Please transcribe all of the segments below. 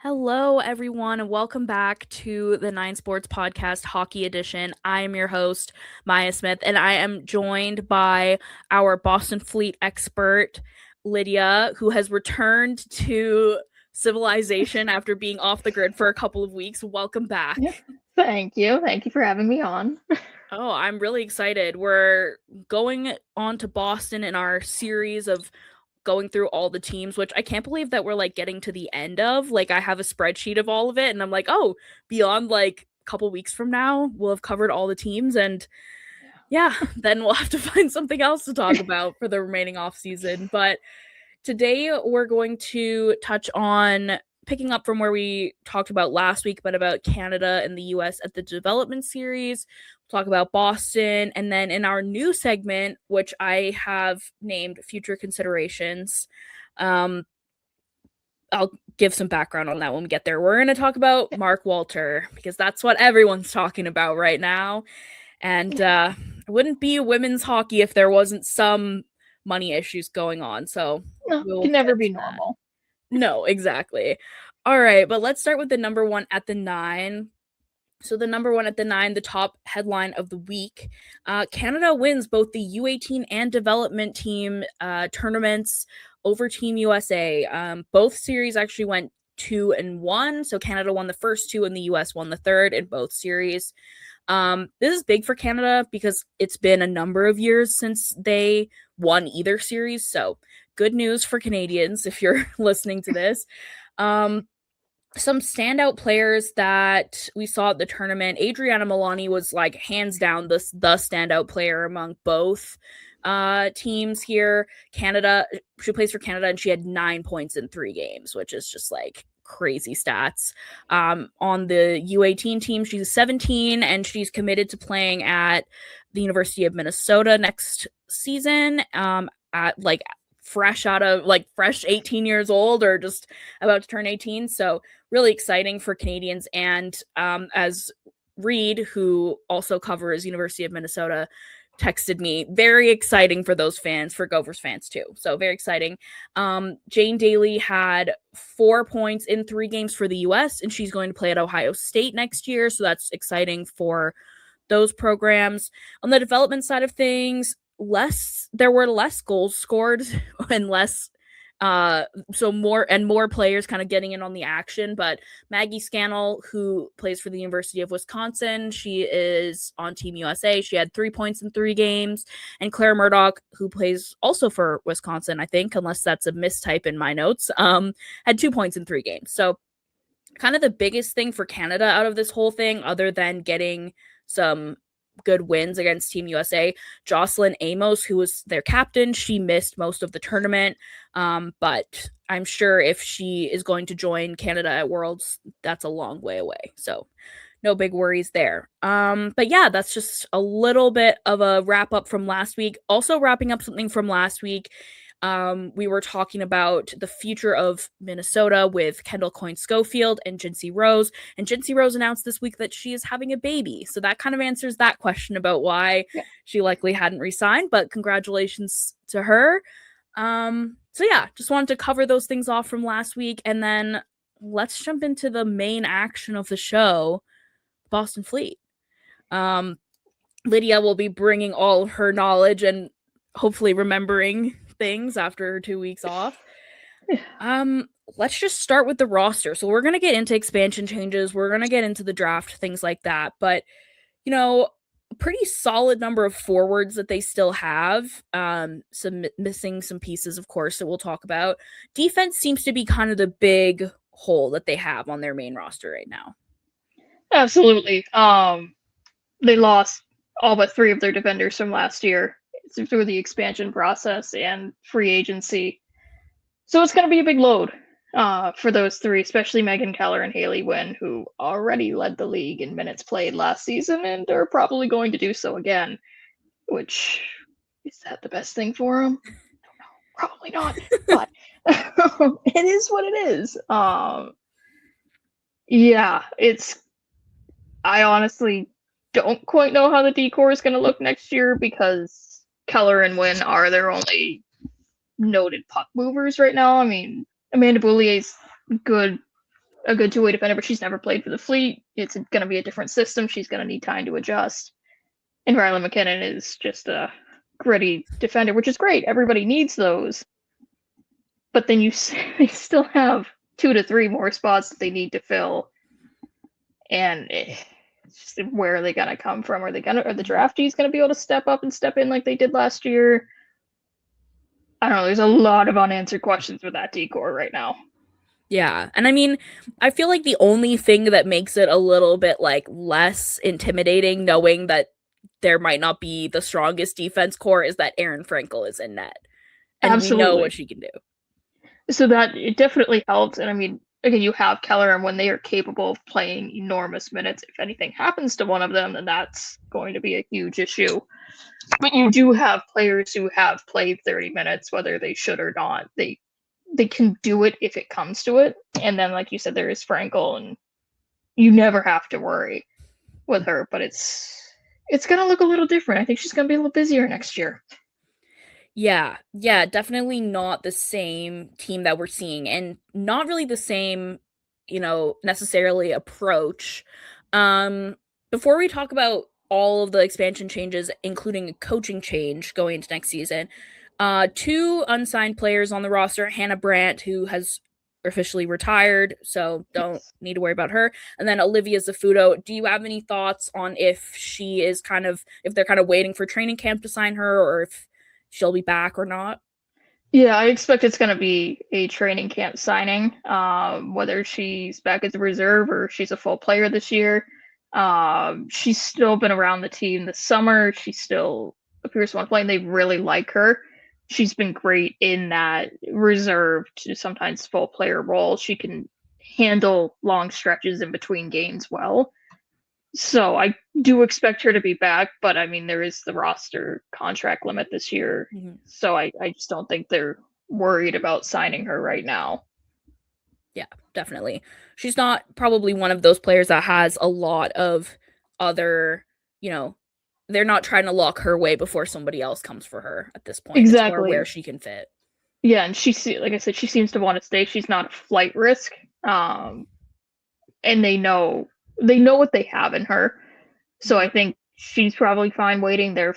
Hello, everyone, and welcome back to the Nine Sports Podcast Hockey Edition. I am your host, Maya Smith, and I am joined by our Boston Fleet expert, Lydia, who has returned to civilization after being off the grid for a couple of weeks. Welcome Yeah, back. thank you. Thank you for having me on. Oh, I'm really excited. We're going on to Boston in our series of going through all the teams, which I can't believe that we're like getting to the end of. Like, I have a spreadsheet of all of it, and I'm like, oh, beyond like a couple weeks from now, we'll have covered all the teams, and yeah, then we'll have to find something else to talk about for the remaining off season. But today we're going to touch on picking up from where we talked about last week, but about Canada and the US at the development series. We'll talk about Boston. And then in our new segment, which I have named Future Considerations, um, I'll give some background on that when we get there. We're going to talk about Mark Walter because that's what everyone's talking about right now. And it wouldn't be women's hockey if there wasn't some money issues going on. So No, we'll can never get be to that. normal. No, exactly. All right, but let's start with the number one at the nine. So the number one at the nine, the top headline of the week. Canada wins both the U18 and development team tournaments over Team USA. Both series actually went 2-1. So Canada won the first two and the US won the third in both series. This is big for Canada because it's been a number of years since they won either series. So good news for Canadians if you're listening to this. Some standout players that we saw at the tournament. Adriana Milani was like hands down the standout player among both teams here. Canada, she plays for Canada and she had 9 points in 3 games, which is just like crazy stats. On the U18 team, she's 17 and she's committed to playing at the University of Minnesota next season. At like fresh 18 years old or just about to turn 18. So really exciting for Canadians. And as Reed, who also covers University of Minnesota, texted me, very exciting for those fans, for Gophers fans too. So very exciting. Jane Daly had 4 points in 3 games for the US, and she's going to play at Ohio State next year. So that's exciting for those programs. On the development side of things, there were less goals scored and less so more players kind of getting in on the action. But Maggie Scannell, who plays for the University of Wisconsin, she is on Team USA. She had 3 points in 3 games. And Claire Murdoch, who plays also for Wisconsin, I think, unless that's a mistype in my notes, had 2 points in 3 games. So kind of the biggest thing for Canada out of this whole thing, other than getting some good wins against Team USA. Jocelyn Amos, who was their captain, she missed most of the tournament, but I'm sure if she is going to join Canada at Worlds, that's a long way away. So no big worries there. But yeah, that's just a little bit of a wrap up from last week. Also wrapping up something from last week. We were talking about the future of Minnesota with Kendall Coyne Schofield and Jinsey Rose. And Jinsey Rose announced this week that she is having a baby. So that kind of answers that question about why Yeah. she likely hadn't resigned. But congratulations to her. So yeah, just wanted to cover those things off from last week. And then let's jump into the main action of the show, Boston Fleet. Lydia will be bringing all of her knowledge and hopefully remembering things after her 2 weeks off. Let's just start with the roster. So we're gonna get into expansion changes. We're gonna get into the draft, things like that. But a pretty solid number of forwards that they still have. Some missing some pieces, of course, that we'll talk about. Defense seems to be kind of the big hole that they have on their main roster right now. Absolutely. They lost all but 3 of their defenders from last year through the expansion process and free agency. So it's going to be a big load for those 3, especially Megan Keller and Haley Wynn, who already led the league in minutes played last season and are probably going to do so again. Which, is that the best thing for them? I don't know. Probably not. But it is what it is. Yeah, I honestly don't quite know how the decor is going to look next year because Keller and Wynn are their only noted puck movers right now. I mean, Amanda Boulier's good a good two-way defender, but she's never played for the Fleet. It's going to be a different system. She's going to need time to adjust. And Riley McKinnon is just a gritty defender, which is great. Everybody needs those. But then they still have 2 to 3 more spots that they need to fill. And where are they going to come from? Are the draftees going to be able to step up and step in like they did last year? I don't know. There's a lot of unanswered questions with that decor right now. Yeah. And I mean, I feel like the only thing that makes it a little bit like less intimidating, knowing that there might not be the strongest defense core, is that Erin Frankel is in net. And Absolutely. we know what she can do. So that it definitely helps. And I mean, again, you have Keller, and when they are capable of playing enormous minutes, if anything happens to one of them, then that's going to be a huge issue. But you do have players who have played 30 minutes, whether they should or not. They can do it if it comes to it. And then, like you said, there is Frankel, and you never have to worry with her. But it's going to look a little different. I think she's going to be a little busier next year. Yeah, definitely not the same team that we're seeing, and not really the same, necessarily approach. Before we talk about all of the expansion changes, including a coaching change going into next season, 2 unsigned players on the roster: Hannah Brandt, who has officially retired, so don't need to worry about her, and then Olivia Zafuto. Do you have any thoughts on if they're kind of waiting for training camp to sign her, or if she'll be back or not? Yeah, I expect it's going to be a training camp signing, whether she's back as a reserve or she's a full player this year. She's still been around the team this summer. She still appears to want to play, and they really like her. She's been great in that reserve to sometimes full player role. She can handle long stretches in between games well. So I do expect her to be back, but I mean, there is the roster contract limit this year. Mm-hmm. So I just don't think they're worried about signing her right now. Yeah, definitely. She's not probably one of those players that has a lot of other, they're not trying to lock her away before somebody else comes for her at this point. Exactly. It's more where she can fit. Yeah, and like I said, she seems to want to stay. She's not a flight risk. And they know what they have in her. So I think she's probably fine waiting. They're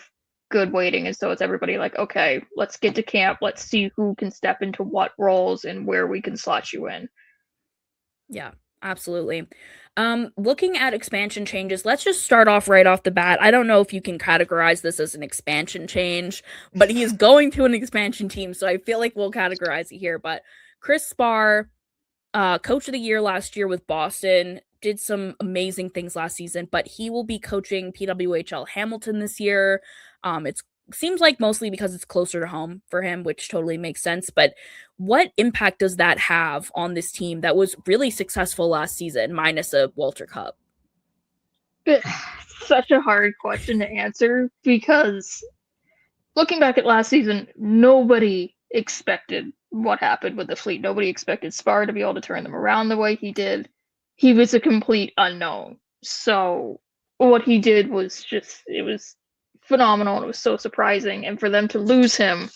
good waiting. And so it's everybody like, okay, let's get to camp. Let's see who can step into what roles and where we can slot you in. Yeah, absolutely. Looking at expansion changes, let's just start off right off the bat. I don't know if you can categorize this as an expansion change, but he is going to an expansion team, so I feel like we'll categorize it here. But Chris Spar, coach of the year last year with Boston, did some amazing things last season, but he will be coaching PWHL Hamilton this year. It seems like mostly because it's closer to home for him, which totally makes sense. But what impact does that have on this team that was really successful last season, minus a Walter Cup? It's such a hard question to answer, because looking back at last season, nobody expected what happened with the Fleet. Nobody expected Spar to be able to turn them around the way he did. He was a complete unknown. So what he did was it was phenomenal, and it was so surprising. And for them to lose him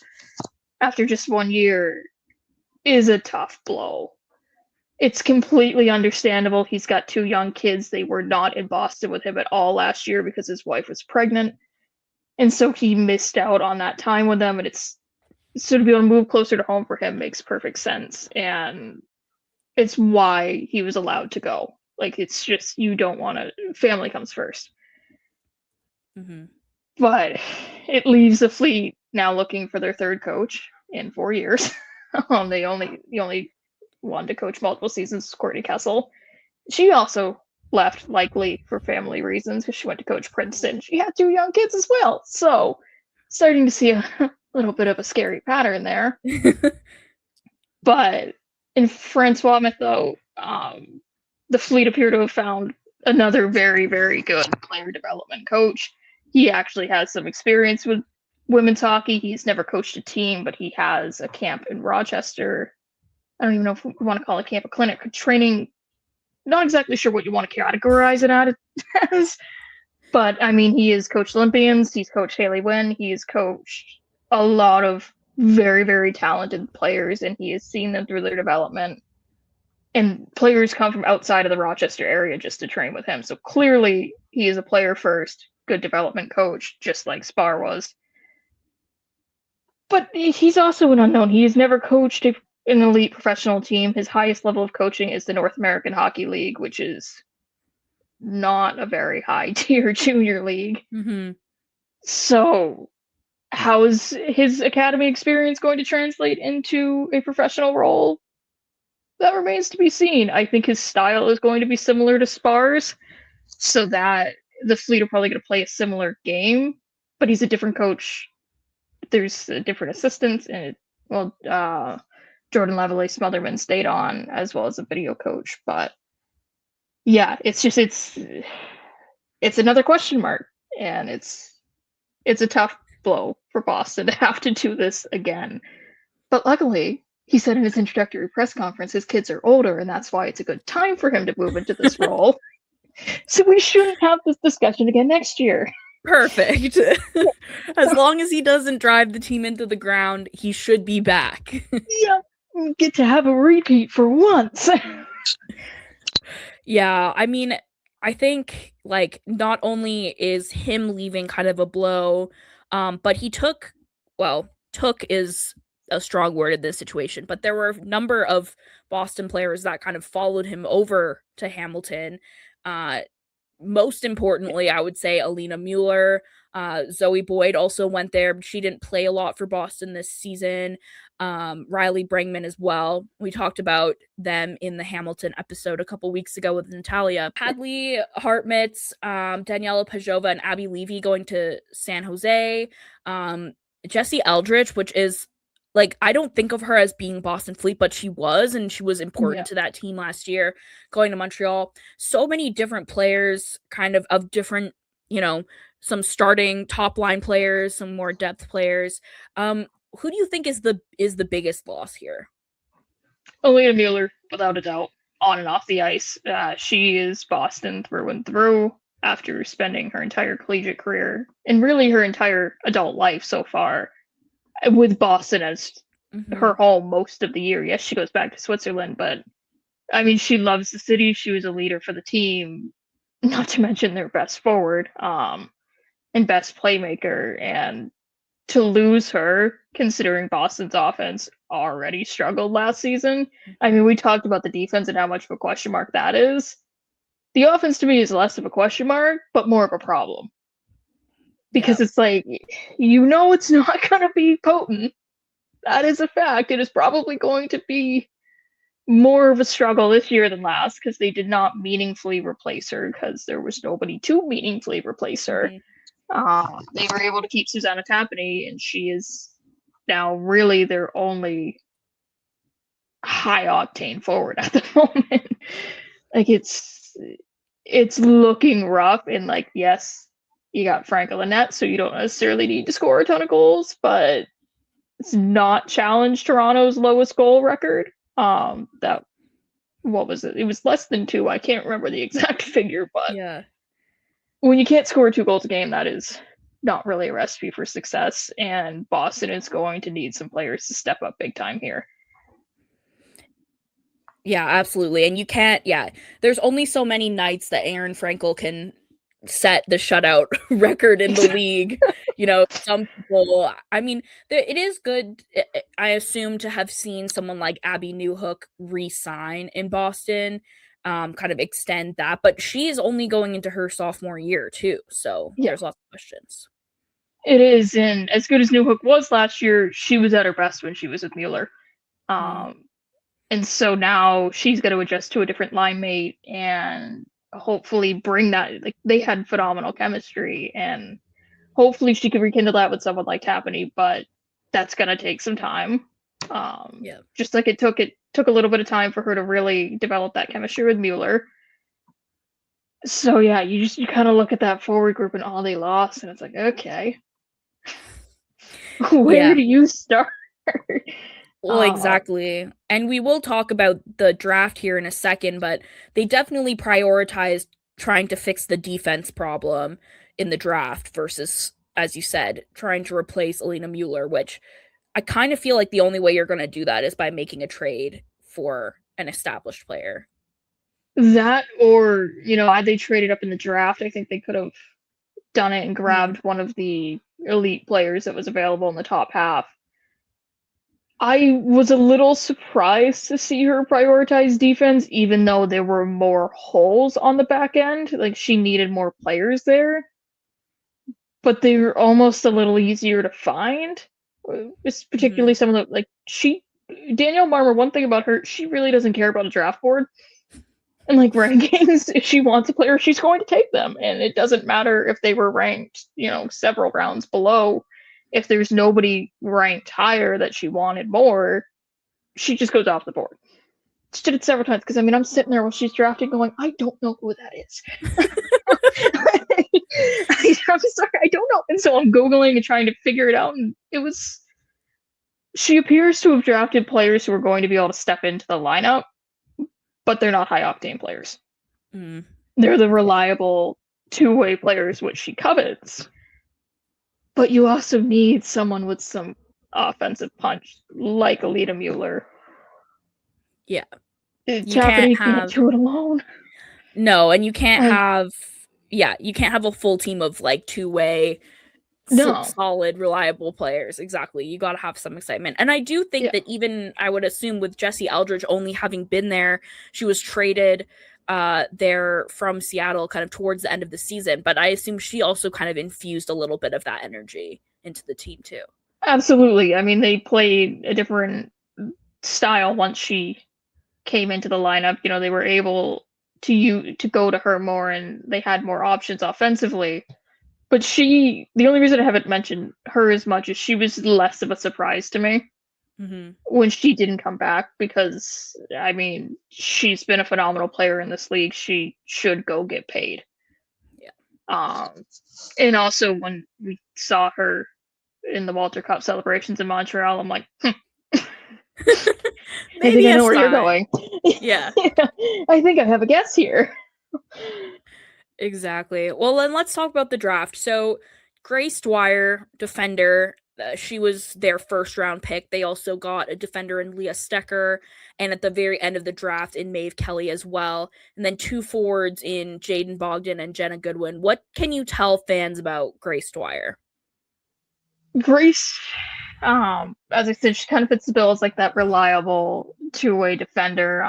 after just 1 year is a tough blow. It's completely understandable. He's got 2 young kids. They were not in Boston with him at all last year because his wife was pregnant. And so he missed out on that time with them. And so to be able to move closer to home for him makes perfect sense. And it's why he was allowed to go. Like, it's just, you don't want to, family comes first. Mm-hmm. But it leaves the Fleet now looking for their 3rd coach in 4 years. The only one to coach multiple seasons, Courtney Kessel. She also left, likely for family reasons, because she went to coach Princeton. She had 2 young kids as well. So starting to see a little bit of a scary pattern there. But in Francois Matteau, the Fleet appear to have found another very, very good player development coach. He actually has some experience with women's hockey. He's never coached a team, but he has a camp in Rochester. I don't even know if we want to call it camp, a clinic, training. Not exactly sure what you want to categorize it as. But, I mean, he has coached Olympians. He's coached Haley Wynn. He has coached a lot of very, very talented players, and he has seen them through their development. and players come from outside of the Rochester area just to train with him. So clearly he is a player first, good development coach, just like Spar was. But he's also an unknown. He has never coached an elite professional team. His highest level of coaching is the North American Hockey League, which is not a very high tier junior league. Mm-hmm. So how is his academy experience going to translate into a professional role? That remains to be seen. I think his style is going to be similar to Spar's, so that the Fleet are probably going to play a similar game, but he's a different coach. There's different assistants, and Jordan Lavallee Smotherman stayed on as well as a video coach. But yeah, it's another question mark, and it's a tough blow for Boston to have to do this again. But luckily, he said in his introductory press conference, his kids are older, and that's why it's a good time for him to move into this role. So we shouldn't have this discussion again next year. Perfect. As long as he doesn't drive the team into the ground, he should be back. Yeah, we get to have a repeat for once. Yeah, I mean, I think like not only is him leaving kind of a blow, but he took is a strong word in this situation, but there were a number of Boston players that kind of followed him over to Hamilton. Most importantly, I would say Alina Müller. Zoe Boyd also went there. She didn't play a lot for Boston this season. Riley Brangman as well. We talked about them in the Hamilton episode a couple weeks ago with Natalia. Hadley Hartmutz, Daniela Pajova, and Abby Levy going to San Jose. Jesse Eldridge, which is like, I don't think of her as being Boston Fleet, but she was, and she was important to that team last year, going to Montreal. So many different players, kind of different, some starting top line players, some more depth players. Who do you think is the biggest loss here? Alina Müller, without a doubt, on and off the ice. She is Boston through and through after spending her entire collegiate career and really her entire adult life so far with Boston as her home most of the year. Yes, she goes back to Switzerland, but I mean, she loves the city. She was a leader for the team, not to mention their best forward and best playmaker. And to lose her, considering Boston's offense already struggled last season. I mean, we talked about the defense and how much of a question mark that is. The offense to me is less of a question mark, but more of a problem. Because it's like, it's not going to be potent. That is a fact. It is probably going to be more of a struggle this year than last because they did not meaningfully replace her because there was nobody to meaningfully replace her. They were able to keep Susanna Tapani, and she is now really their only high-octane forward at the moment. Like, it's looking rough, and like, yes, you got Franca Lynette, so you don't necessarily need to score a ton of goals, but it's not challenged Toronto's lowest goal record. What was it? It was less than 2. I can't remember the exact figure, but when you can't score 2 goals a game, that is not really a recipe for success, and Boston is going to need some players to step up big time here. Yeah, absolutely. And you can't, there's only so many nights that Aaron Frankel can set the shutout record in the league. Some people, I mean, it is good, I assume, to have seen someone like Abby Newhook re-sign in Boston, kind of extend that, but she is only going into her sophomore year too, so there's lots of questions. It is, and as good as Newhook was last year, she was at her best when she was with Mueller. And so now she's got to adjust to a different line mate and hopefully bring that. Like, they had phenomenal chemistry, and hopefully she could rekindle that with someone like Tapani, but that's going to take some time. Just like it took a little bit of time for her to really develop that chemistry with Mueller. So yeah, you kind of look at that forward group and all they lost, and it's like, okay, where do you start? Well, exactly. And we will talk about the draft here in a second, but they definitely prioritized trying to fix the defense problem in the draft versus, as you said, trying to replace Alina Müller, which I kind of feel like the only way you're going to do that is by making a trade for an established player. That, or, had they traded up in the draft, I think they could have done it and grabbed one of the elite players that was available in the top half. I was a little surprised to see her prioritize defense, even though there were more holes on the back end. Like, she needed more players there, but they were almost a little easier to find. It's particularly some of the, Danielle Marmer, one thing about her, she really doesn't care about a draft board. And rankings, if she wants a player, she's going to take them. And it doesn't matter if they were ranked, several rounds below. If there's nobody ranked higher that she wanted more, she just goes off the board. She did it several times because I'm sitting there while she's drafting going, I don't know who that is. I'm sorry, I don't know. And so I'm Googling and trying to figure it out. And she appears to have drafted players who are going to be able to step into the lineup, but they're not high octane players. They're the reliable two-way players, which she covets. But you also need someone with some offensive punch, like Alina Müller. Yeah. Tappany can't do it alone. No, and you can't have a full team of two-way solid, reliable players. Exactly. You got to have some excitement. And I do think that even, I would assume, with Jessie Eldridge only having been there, she was traded there from Seattle kind of towards the end of the season, but I assume she also kind of infused a little bit of that energy into the team too. Absolutely. They played a different style once she came into the lineup. They were able to go to her more, and they had more options offensively. But the only reason I haven't mentioned her as much is she was less of a surprise to me when she didn't come back, because, she's been a phenomenal player in this league. She should go get paid. Yeah. And also when we saw her in the Walter Cup celebrations in Montreal, I'm like, I think I know where you're going. Yeah. I think I have a guess here. Exactly. Well, then let's talk about the draft. So, Grace Dwyer, defender, she was their first round pick. They also got a defender in Leah Stecker, and at the very end of the draft in Maeve Kelly as well. And then 2 forwards in Jaden Bogdan and Jenna Goodwin. What can you tell fans about Grace Dwyer? Grace, as I said, she kind of fits the bill as that reliable two-way defender.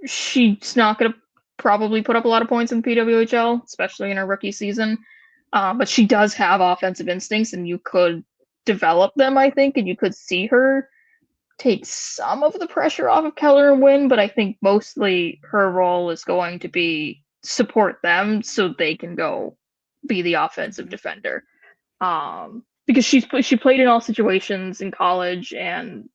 She's not going to probably put up a lot of points in the PWHL, especially in her rookie season. But she does have offensive instincts, and you could develop them, I think, and you could see her take some of the pressure off of Keller and Wynn, but I think mostly her role is going to be support them so they can go be the offensive defender. Because she played in all situations in college, and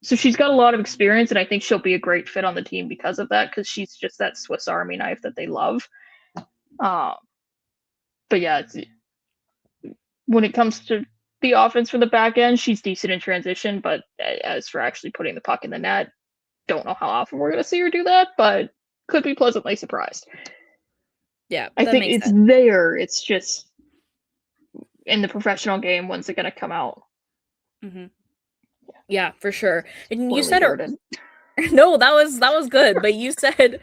so she's got a lot of experience, and I think she'll be a great fit on the team because of that, because she's just that Swiss Army knife that they love. But yeah, when it comes to the offense for the back end, she's decent in transition, but as for actually putting the puck in the net, don't know how often we're going to see her do that, but could be pleasantly surprised. Yeah, I think it's sense. There. It's just in the professional game, when's it going to come out? Yeah, for sure. And you said no, that was good. But you said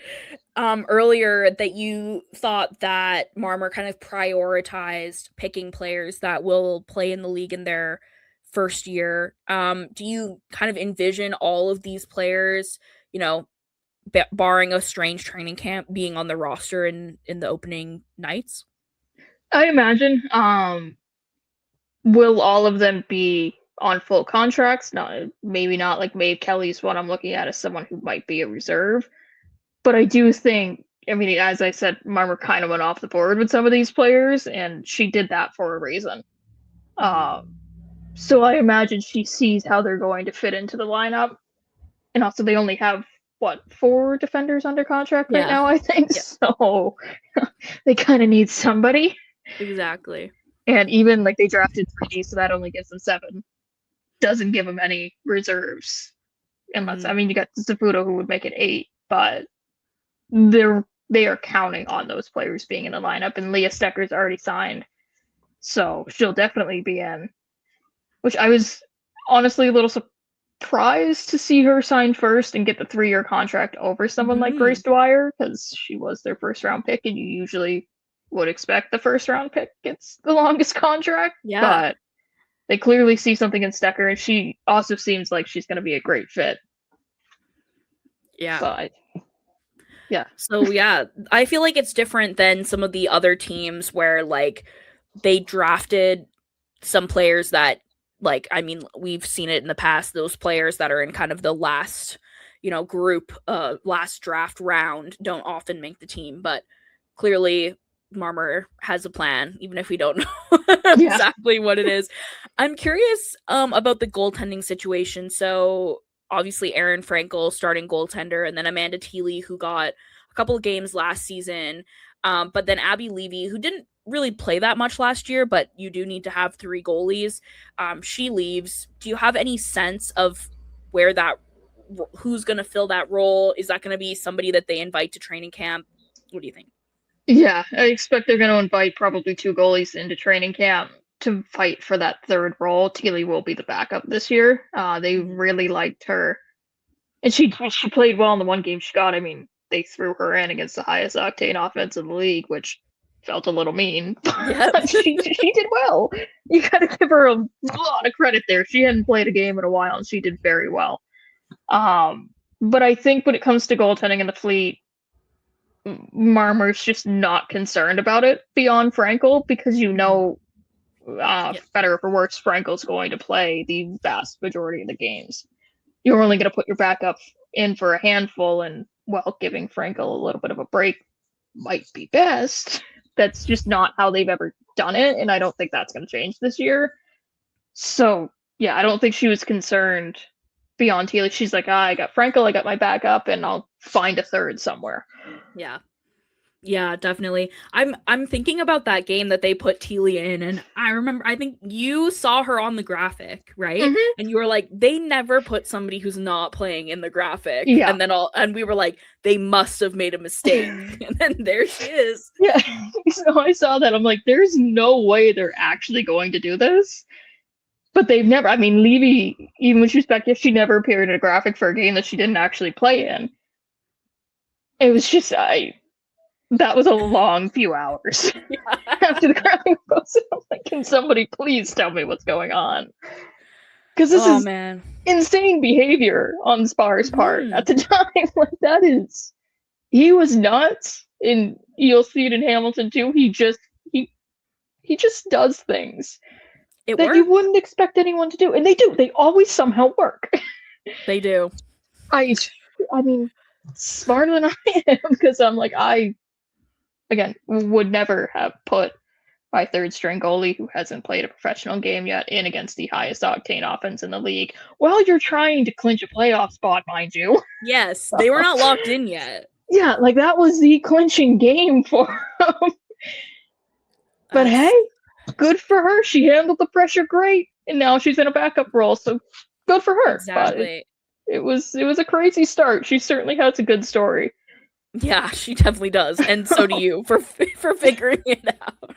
earlier that you thought that Marmer kind of prioritized picking players that will play in the league in their first year. Do you kind of envision all of these players, barring a strange training camp, being on the roster in the opening nights? I imagine. Will all of them be on full contracts? Maybe not. Like Maeve Kelly's what I'm looking at as someone who might be a reserve. But I do think, as I said, Marmer kind of went off the board with some of these players, and she did that for a reason. So I imagine she sees how they're going to fit into the lineup. And also they only have, 4 defenders under contract right now, I think? Yeah. So they kind of need somebody. Exactly. And even they drafted 3D, so that only gives them 7. Doesn't give them any reserves. Unless, you got Zafuto who would make it 8, but they are counting on those players being in the lineup, and Leah Stecker's already signed. So she'll definitely be in. Which I was honestly a little surprised to see her sign first and get the 3-year contract over someone like Mhm. Grace Dwyer, because she was their first round pick, and you usually would expect the first round pick gets the longest contract. Yeah. But they clearly see something in Stecker, and she also seems like she's going to be a great fit. Yeah. So yeah. So yeah, I feel like it's different than some of the other teams where like they drafted some players that like I mean we've seen it in the past, those players that are in kind of the last group last draft round don't often make the team, but clearly Marmer has a plan even if we don't know Yeah. exactly what it is. I'm curious about the goaltending situation. So obviously Aaron Frankel starting goaltender, and then Amanda Thiele, who got a couple of games last season, but then Abby Levy, who didn't really play that much last year, but you do need to have 3 goalies. She leaves. Do you have any sense of where who's going to fill that role? Is that going to be somebody that they invite to training camp? What do you think? Yeah, I expect they're going to invite probably 2 goalies into training camp to fight for that third role. Thiele will be the backup this year. They Mhm. really liked her, and she played well in the one game she got. I mean, they threw her in against the highest octane offense in the league, which felt a little mean, Yep. but she did well. You got to give her a lot of credit there. She hadn't played a game in a while, and she did very well. But I think when it comes to goaltending in the fleet, Marmer's just not concerned about it beyond Frankel, because Mhm. Yep. better or for worse, Frankel's going to play the vast majority of the games. You're only going to put your backup in for a handful, and well, giving Frankel a little bit of a break might be best. That's just not how they've ever done it, and I don't think that's going to change this year. So yeah, I don't think she was concerned beyond Thiele. She's like, I got Frankel, I got my backup, and I'll find a third somewhere. Yeah. Yeah, definitely. I'm thinking about that game that they put Teely in, and I think you saw her on the graphic, right? Mm-hmm. And you were like, they never put somebody who's not playing in the graphic. Yeah. And we were like, they must have made a mistake. And then there she is. Yeah. So I saw that. I'm like, there's no way they're actually going to do this. But they've never, I mean, Levy, even when she was back, she never appeared in a graphic for a game that she didn't actually play in. It was just, that was a long few hours after the graphic posted. I'm like, can somebody please tell me what's going on? Because this Oh is man. insane behavior on Spar's part Hmm. at the time. Like, that is, he was nuts. And you'll see it in Hamilton too. He just does things It that you worked. wouldn't expect anyone to do, and they do. They always somehow work. They do. I, I mean, smarter than I am, because I'm like, I again would never have put my third string goalie who hasn't played a professional game yet in against the highest octane offense in the league. While you're trying to clinch a playoff spot, mind you. Yes, they were not locked in yet. Yeah, like that was the clinching game for him. But hey, That's good for her. She handled the pressure great, and now she's in a backup role. So good for her. But exactly. it was a crazy start. She certainly has a good story. Yeah, she definitely does. And so do you for figuring it out.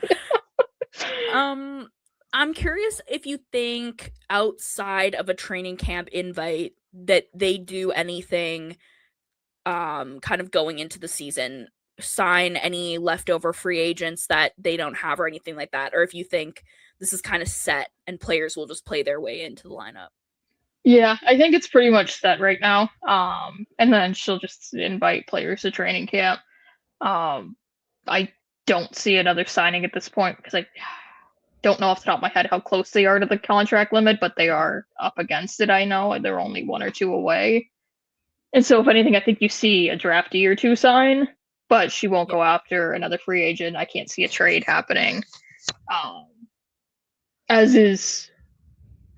I'm curious if you think outside of a training camp invite that they do anything kind of going into the season, sign any leftover free agents that they don't have or anything like that, or if you think this is kind of set and players will just play their way into the lineup. Yeah, I think it's pretty much set right now. And then she'll just invite players to training camp. Um, I don't see another signing at this point, because I don't know off the top of my head how close they are to the contract limit, but they are up against it. I know they're only 1 or 2 away. And so, if anything, I think you see a draftee or 2 sign, but she won't Yeah. go after another free agent. I can't see a trade happening. Um, as is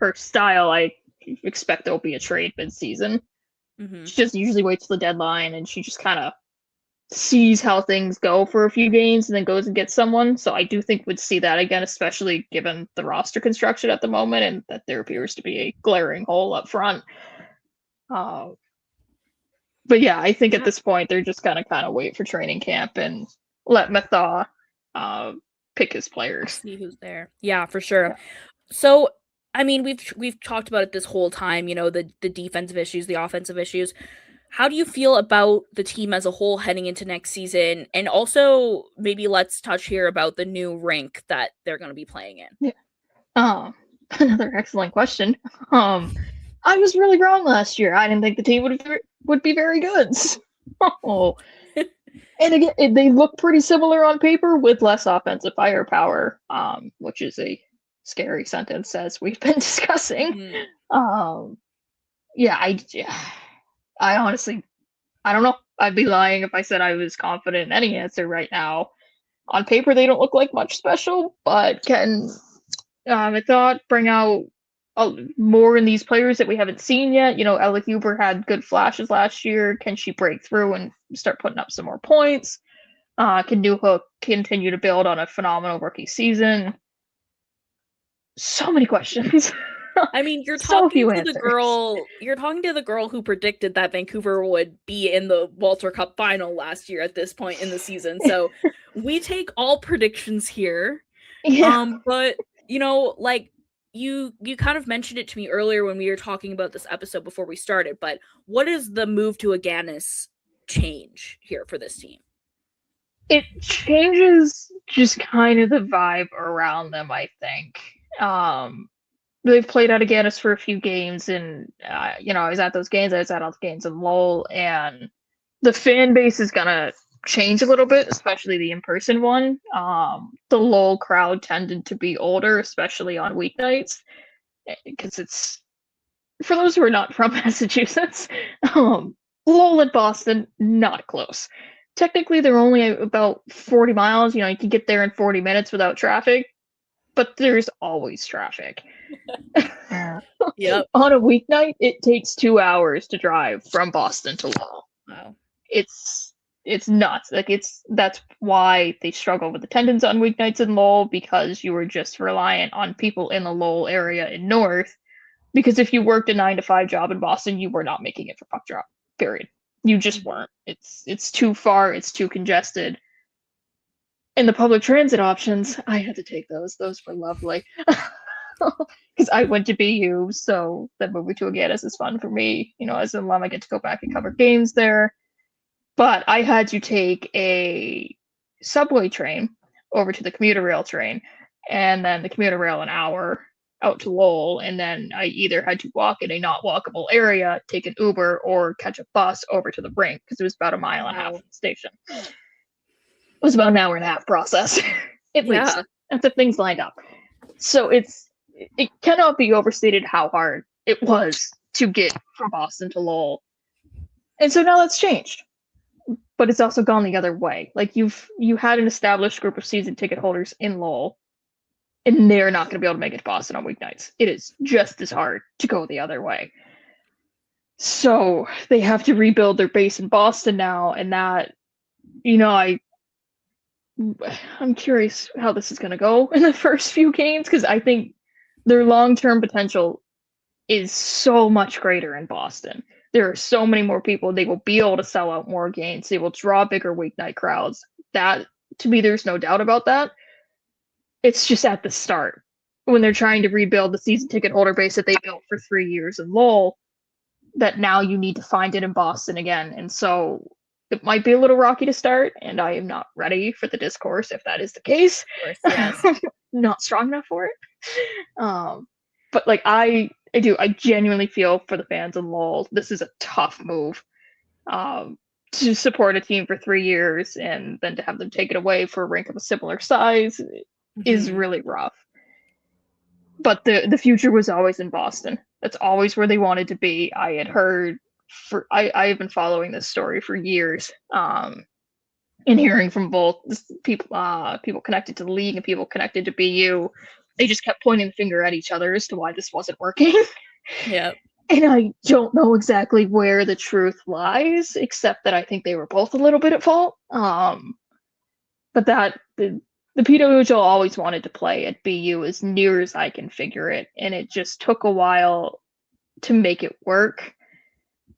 her style, I expect there'll be a trade mid-season. Mm-hmm. She just usually waits till the deadline, and she just kind of sees how things go for a few games and then goes and gets someone. So I do think we'd see that again, especially given the roster construction at the moment and that there appears to be a glaring hole up front. Uh, but yeah, I think at Yeah. this point they're just gonna kind of wait for training camp and let Mathaw pick his players. See who's there. Yeah, for sure. So I mean, we've talked about it this whole time, the defensive issues, the offensive issues. How do you feel about the team as a whole heading into next season? And also, maybe let's touch here about the new rink that they're going to be playing in. Yeah. Another excellent question. I was really wrong last year. I didn't think the team would be very good. Oh, and again, they look pretty similar on paper with less offensive firepower, which is a scary sentence as we've been discussing. Mm-hmm. Yeah, I honestly, I don't know. I'd be lying if I said I was confident in any answer right now. On paper, they don't look like much special, but can I thought bring out more in these players that we haven't seen yet. Ella Huber had good flashes last year. Can she break through and start putting up some more points? Can Newhook continue to build on a phenomenal rookie season? So many questions. I mean, So few answers. you're talking to the girl who predicted that Vancouver would be in the Walter Cup final last year at this point in the season. So we take all predictions here. Yeah. But like you kind of mentioned it to me earlier when we were talking about this episode before we started, but what is the move to Aganis change here for this team? It changes just kind of the vibe around them, I think. They've played out Aganis for a few games, and I was at those games. I was at all the games in Lowell, and the fan base is gonna change a little bit, especially the in-person one. The Lowell crowd tended to be older, especially on weeknights, because it's for those who are not from Massachusetts. Lowell and Boston, not close. Technically, they're only about 40 miles. You can get there in 40 minutes without traffic, but there's always traffic. Yep. On a weeknight, it takes 2 hours to drive from Boston to Lowell. Wow. It's nuts. That's why they struggle with attendance on weeknights in Lowell, because you were just reliant on people in the Lowell area in North. Because if you worked a 9 to 5 job in Boston, you were not making it for puck drop. Period. You just weren't. It's too far. It's too congested. And the public transit options, I had to take those. Those were lovely. Because I went to BU, so then moving to Aganis is fun for me. As an alum, I get to go back and cover games there. But I had to take a subway train over to the commuter rail train, and then the commuter rail an hour out to Lowell, and then I either had to walk in a not walkable area, take an Uber, or catch a bus over to the rink, because it was about a mile and a half from the station. It was about an hour and a half process, at least. That's if things lined up. So it cannot be overstated how hard it was to get from Boston to Lowell. And so now that's changed. But it's also gone the other way. Like you had an established group of season ticket holders in Lowell, and they're not going to be able to make it to Boston on weeknights. It is just as hard to go the other way. So they have to rebuild their base in Boston now, and that, I'm curious how this is going to go in the first few games, because I think their long-term potential is so much greater in Boston. There are so many more people. They will be able to sell out more games. They will draw bigger weeknight crowds. That, to me, there's no doubt about that. It's just at the start, when they're trying to rebuild the season ticket holder base that they built for 3 years in Lowell, that now you need to find it in Boston again. And so it might be a little rocky to start, and I am not ready for the discourse if that is the case. Of course, yes. Not strong enough for it. But I genuinely feel for the fans in Lowell. This is a tough move. To support a team for 3 years and then to have them take it away for a rink of a similar size is really rough. But the future was always in Boston. That's always where they wanted to be. I had heard I have been following this story for years, and hearing from both people connected to the league and people connected to BU. They just kept pointing the finger at each other as to why this wasn't working. Yeah. And I don't know exactly where the truth lies, except that I think they were both a little bit at fault. But that the PWHL always wanted to play at BU as near as I can figure it, and it just took a while to make it work.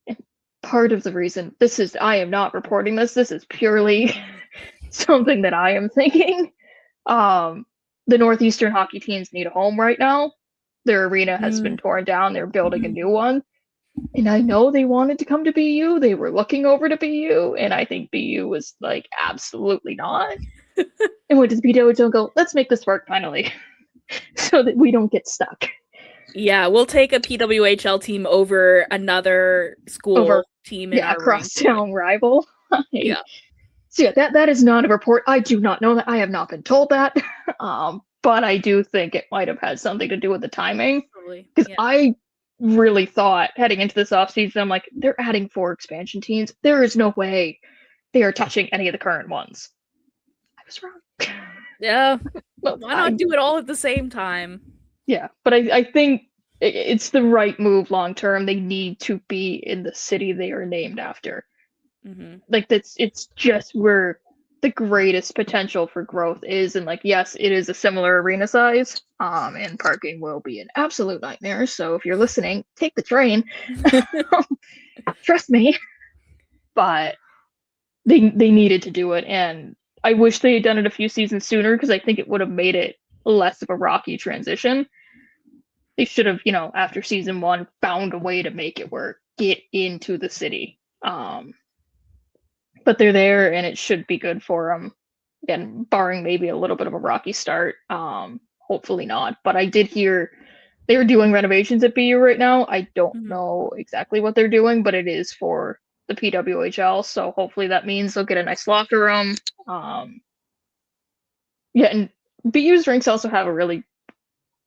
And part of the reason I am not reporting this. This is purely something that I am thinking. The Northeastern hockey teams need a home right now. Their arena has been torn down. They're building a new one. And I know they wanted to come to BU. They were looking over to BU. And I think BU was like, absolutely not. And went to the PWHL and go, let's make this work finally. So that we don't get stuck. Yeah, we'll take a PWHL team over another school team in our crosstown rival. Yeah. So yeah, that is not a report. I do not know that. I have not been told that. But I do think it might have had something to do with the timing. Because I really thought heading into this offseason, I'm like, they're adding 4 expansion teams. There is no way they are touching any of the current ones. I was wrong. Yeah. But why not do it all at the same time? Yeah, but I think it's the right move long term. They need to be in the city they are named after. Mm-hmm. Like it's just where the greatest potential for growth is, and like yes, it is a similar arena size. And parking will be an absolute nightmare. So if you're listening, take the train. Trust me. But they needed to do it, and I wish they had done it a few seasons sooner because I think it would have made it less of a rocky transition. They should have, after season 1, found a way to make it work, get into the city. But they're there, and it should be good for them. Again, barring maybe a little bit of a rocky start. Hopefully not. But I did hear they're doing renovations at BU right now. I don't know exactly what they're doing, but it is for the PWHL. So hopefully that means they'll get a nice locker room. Yeah, and BU's rinks also have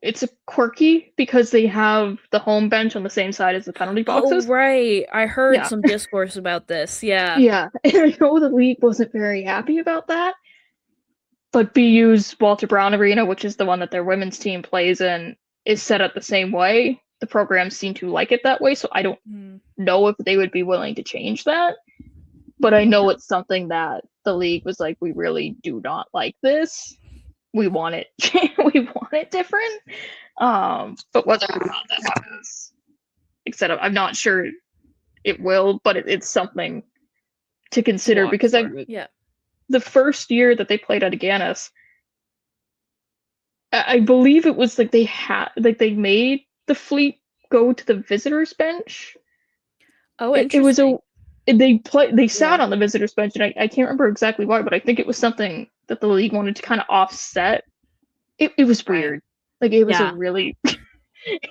it's a quirky because they have the home bench on the same side as the penalty boxes. Oh, right. I heard some discourse about this. Yeah. Yeah. And I know the league wasn't very happy about that. But BU's Walter Brown Arena, which is the one that their women's team plays in, is set up the same way. The programs seem to like it that way. So I don't know if they would be willing to change that. But I know it's something that the league was like, we really do not like this. We want it. We want it different. But whether or not that happens, I'm not sure it will. But it's something to consider because the first year that they played at Aganis, I believe it was like they made the fleet go to the visitors bench. Oh, interesting. They sat on the visitors bench, and I can't remember exactly why, but I think it was something that the league wanted to kind of offset. It was weird. Like it was a really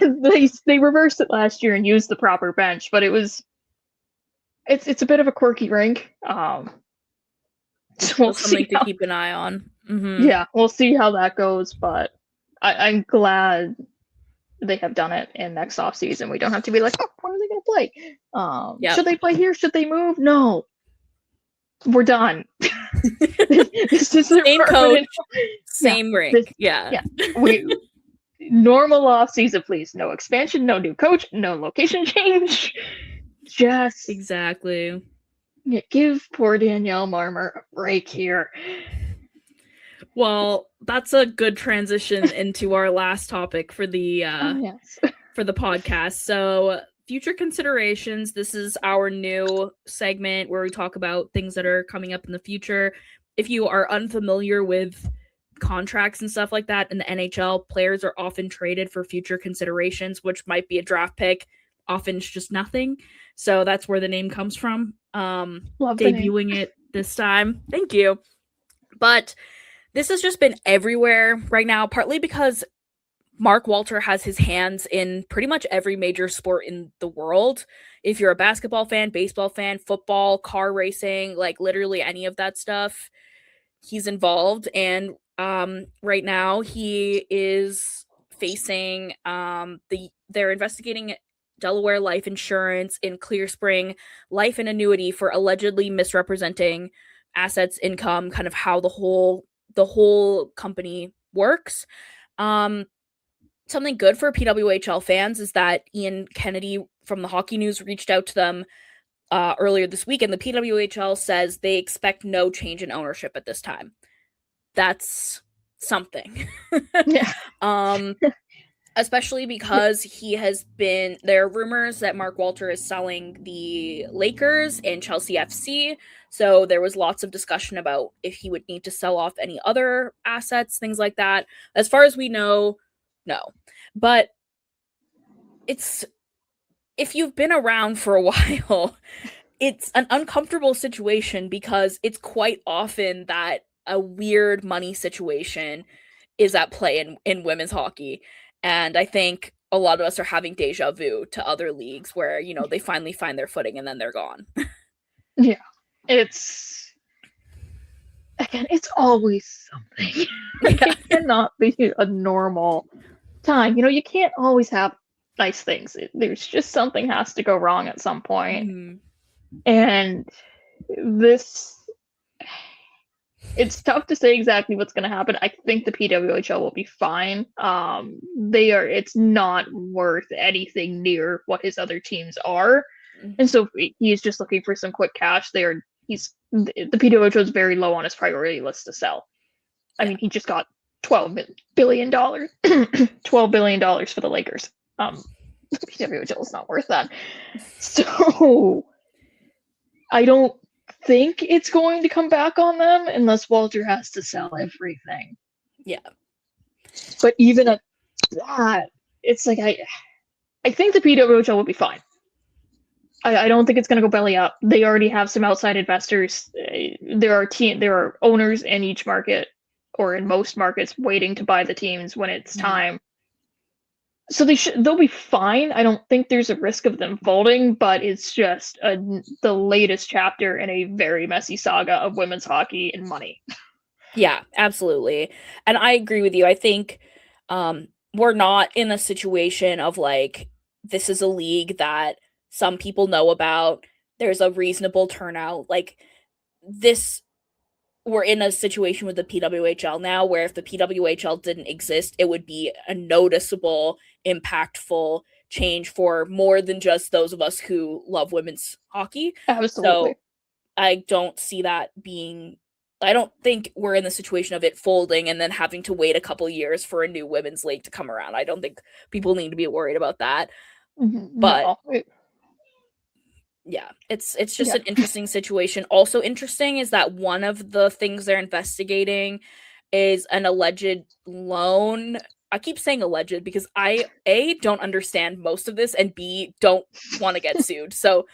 they reversed it last year and used the proper bench, but it's a bit of a quirky rink. So we'll something to keep an eye on. Mm-hmm. Yeah, we'll see how that goes, but I'm glad they have done it, and next off season we don't have to be like, oh, when are they going to play? Should they play here? Should they move? No, we're done. This is same coach, same rink. Yeah. Normal off season, please. No expansion, no new coach, no location change. Just exactly. Yeah, give poor Danielle Marmer a break here. Well, that's a good transition into our last topic for the for the podcast. So, future considerations. This is our new segment where we talk about things that are coming up in the future. If you are unfamiliar with contracts and stuff like that in the NHL, players are often traded for future considerations, which might be a draft pick. Often it's just nothing. So that's where the name comes from. Debuting it this time. Thank you. But this has just been everywhere right now, partly because Mark Walter has his hands in pretty much every major sport in the world. If you're a basketball fan, baseball fan, football, car racing, like literally any of that stuff, he's involved. And right now he is facing they're investigating Delaware Life Insurance in Clear Spring Life and Annuity for allegedly misrepresenting assets, income, kind of how the whole company works. Something good for PWHL fans is that Ian Kennedy from the Hockey News reached out to them earlier this week, and the PWHL says they expect no change in ownership at this time. That's something. Especially because there are rumors that Mark Walter is selling the Lakers and Chelsea FC. So there was lots of discussion about if he would need to sell off any other assets, things like that. As far as we know, no. But it's if you've been around for a while, it's an uncomfortable situation because it's quite often that a weird money situation is at play in women's hockey. And I think a lot of us are having deja vu to other leagues where, they finally find their footing and then they're gone. Yeah. It's again, it's always something. Like, Yeah. it cannot be a normal time. You can't always have nice things. There's just something has to go wrong at some point. Mhm. And this, it's tough to say exactly what's going to happen. I think the PWHL will be fine. It's not worth anything near what his other teams are. And so he's just looking for some quick cash. The PWHL is very low on his priority list to sell. I mean, he just got $12 billion, $12 billion for the Lakers. The PWHL is not worth that. So I don't think it's going to come back on them unless Walter has to sell everything. Yeah. But even at that, it's like I think the PWHL will be fine. I don't think it's going to go belly up. They already have some outside investors. There are owners in each market, or in most markets, waiting to buy the teams when it's time. So they'll be fine. I don't think there's a risk of them folding, but it's just the latest chapter in a very messy saga of women's hockey and money. Yeah, absolutely. And I agree with you. I think we're not in a situation of like, this is a league that some people know about. There's a reasonable turnout. Like this, we're in a situation with the PWHL now where if the PWHL didn't exist, it would be a noticeable, impactful change for more than just those of us who love women's hockey. Absolutely. So I don't see that being. I don't think we're in the situation of it folding and then having to wait a couple years for a new women's league to come around. I don't think people need to be worried about that. But no. yeah, it's just an interesting situation. Also interesting is that one of the things they're investigating is an alleged loan. I keep saying alleged because I don't understand most of this, and B, don't want to get sued. So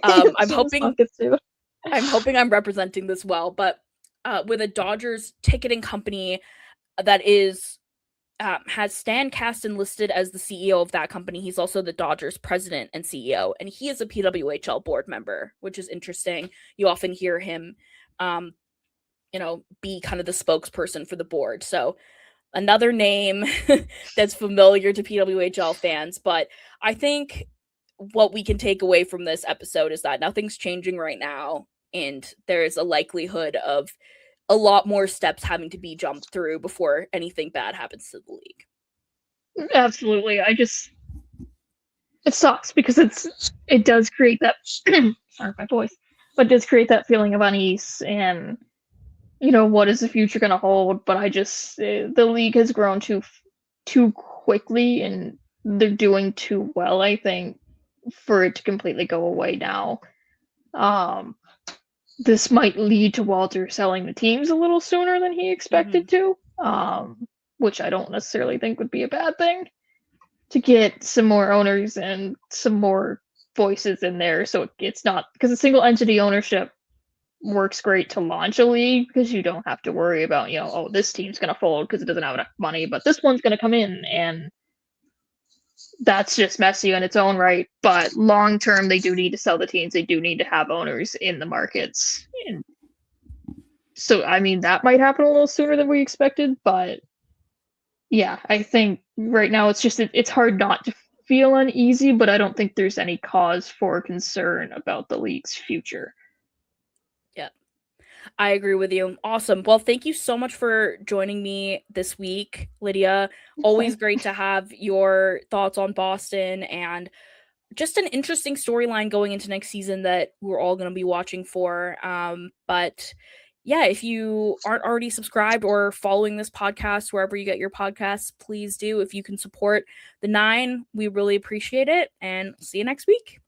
I'm hoping I'm representing this well, but with a Dodgers ticketing company that is has Stan Kasten listed as the CEO of that company. He's also the Dodgers president and CEO, and he is a PWHL board member, which is interesting. You often hear him, be kind of the spokesperson for the board. So another name that's familiar to PWHL fans, but I think what we can take away from this episode is that nothing's changing right now, and there's a likelihood of a lot more steps having to be jumped through before anything bad happens to the league. Absolutely. It sucks because it does create that sorry, my voice, but it does create that feeling of unease and what is the future going to hold. But the league has grown too quickly and they're doing too well, I think, for it to completely go away now. This might lead to Walter selling the teams a little sooner than he expected to, which I don't necessarily think would be a bad thing, to get some more owners and some more voices in there. So it's not, because a single entity ownership works great to launch a league because you don't have to worry about, this team's going to fold because it doesn't have enough money, but this one's going to come in, and that's just messy in its own right. But long term, they do need to sell the teams. They do need to have owners in the markets. And so, I mean, that might happen a little sooner than we expected. But yeah, I think right now it's hard not to feel uneasy, but I don't think there's any cause for concern about the league's future. Yeah, I agree with you. Awesome. Well, thank you so much for joining me this week, Lydia. Always great to have your thoughts on Boston and just an interesting storyline going into next season that we're all going to be watching for. But yeah, if you aren't already subscribed or following this podcast wherever you get your podcasts, please do. If you can support the 9, we really appreciate it. And see you next week.